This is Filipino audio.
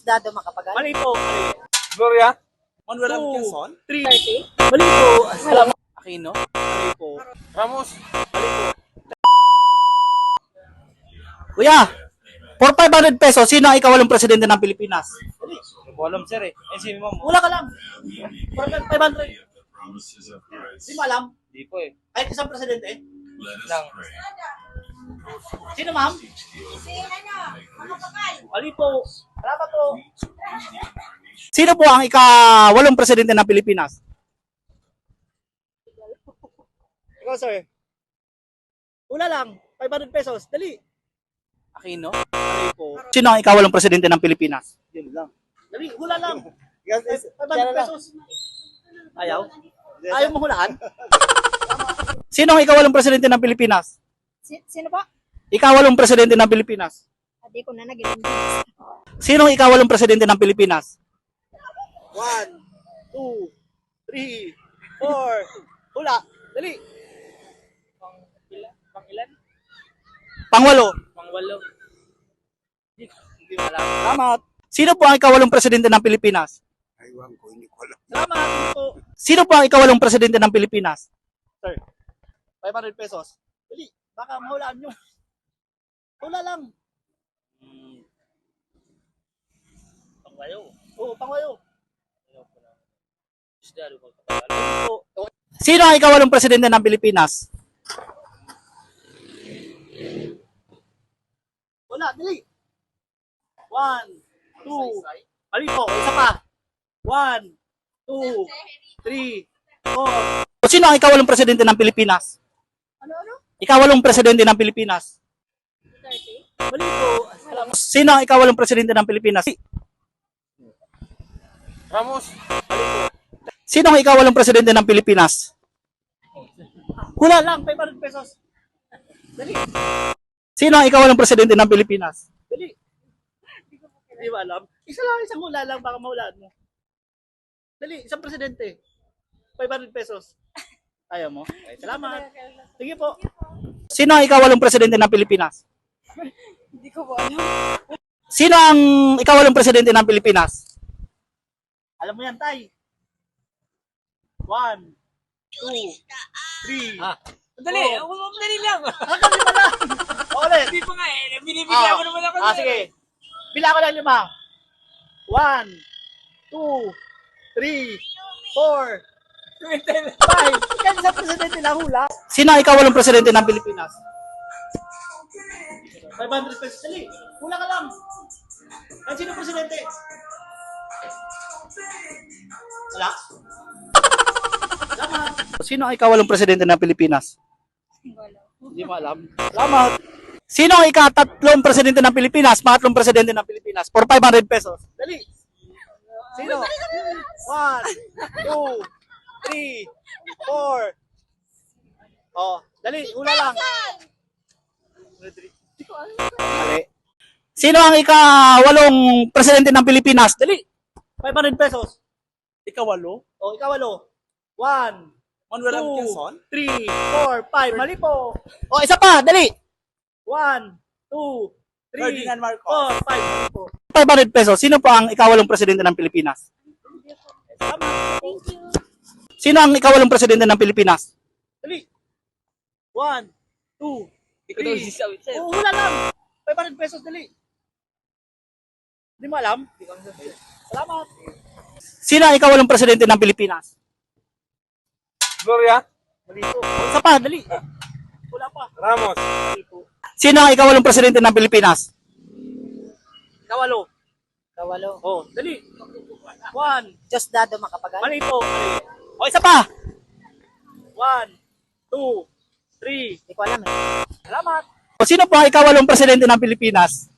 Dado Macapagal. Mali po. Gloria? Manuel Two, Quezon. 30. Mali po. Salamat. Aquino. Mali po. Ramos? Kuya, for 500 pesos, sino ang ikawalong presidente ng Pilipinas? Hindi ko alam, sir eh. Eh, sino mo? Wala ka lang. For 500. Hindi mo alam? Hindi po eh. Ay, isang presidente? Lang. Sino, ma'am? Mali po. Salamat po. Sino po ang ikawalong presidente ng Pilipinas? Ikaw, sir. Wala lang. 500 pesos. Dali. Aquino. Mali po. Sino ang ikawalong presidente ng Pilipinas? Yun lang. Dali. Wala lang. 500 pesos. Ayaw? Ayaw mo hulaan? Sino ang ikawalong presidente ng Pilipinas? Sino po? Ikawalong presidente ng Pilipinas. Hindi ko na nagilan. Sino ang ikawalong presidente ng Pilipinas? 1, 2, 3, 4. Hula. Dali. Pang ilan? Pangwalo. Pang-walo. Hindi mo alam. Salamat. Sino po ang ikawalong presidente ng Pilipinas? Aywan ko, hindi ko alam. Salamat. Hindi po. Sino po ang ikawalong presidente ng Pilipinas? 500 pesos. Dali. Baka mahulaan nyo. Hula lang. Pangwayo. Oo, pangwayo. Sino ang ikawalong presidente ng Pilipinas? Wala, dali. 1, 2. Mali po, isa pa. 1, 2, 3, 4. Sino ang ikawalong presidente ng Pilipinas? Ano? Ikawalong presidente ng Pilipinas. 30. Mali po. Salamat. Sino ang ikawalong presidente ng Pilipinas? Ramos? Sino ang ikawalong presidente ng Pilipinas? Hula lang, 500 pesos. Dali. Sino ang ikawalong presidente ng Pilipinas? Dali. Hindi ba alam? Isa lang, isang hula lang, baka mahulaan mo. Dali, isang presidente. 500 pesos. Ayaw mo? Okay, salamat. Sige po. Sino ang ikawalong presidente ng Pilipinas? Hindi ko po alam. Sino ang ikawalong presidente ng Pilipinas? Alam mo yan, Tay. 1, 2, 3. Dali, dali lang. Kami pala. Ulit. Hindi pa nga eh. Binibigyan mo naman ako. Sige. Bila ko lang 5. 1, 2, 3, 4, 5. Yan sa presidente na hula. Sino ang ikawalong presidente ng Pilipinas? 500 pesos. Dali. Hula ka lang. Ang sino presidente? Wala. Salamat. Sino ang ikawalong presidente ng Pilipinas? Hindi mo alam. Salamat. Sino ang ikatatlong presidente ng Pilipinas? Pangatlong presidente ng Pilipinas for 500 pesos. Dali. Sino? 1, 2, 3, 4. Oh, dali. Hula lang. Mali. Sino ang ikawalong presidente ng Pilipinas? Dali. 500 pesos. Ikawalo? O, ikawalo. 1, Manuel 2, Quezon? 3, 4, 5. Mali po. O, isa pa. Dali. 1, 2, 3, Ferdinand Marcos. 4, 5. Mali po. 500 pesos. Sino po ang ikawalong presidente ng Pilipinas? Thank you. Sino ang ikawalong presidente ng Pilipinas? Dali. 1, 2, Ikaw daw sisabi sa'yo. Oh, hula lang. 500 pesos, dali. Hindi mo alam? Salamat. Sino ang ikawalong presidente ng Pilipinas? Gloria? Mali po. Isa pa. Dali. Wala pa. Ramos? Mali po. Sino ang ikawalong presidente ng Pilipinas? Ikawalo. Kawalo. Oh, dali. 1. Diyos Dado Macapagal. Mali po. Mali. O, isa pa. 1, 2, 3. Hindi ko alam eh. Salamat. O, sino po ang ikawalong presidente ng Pilipinas?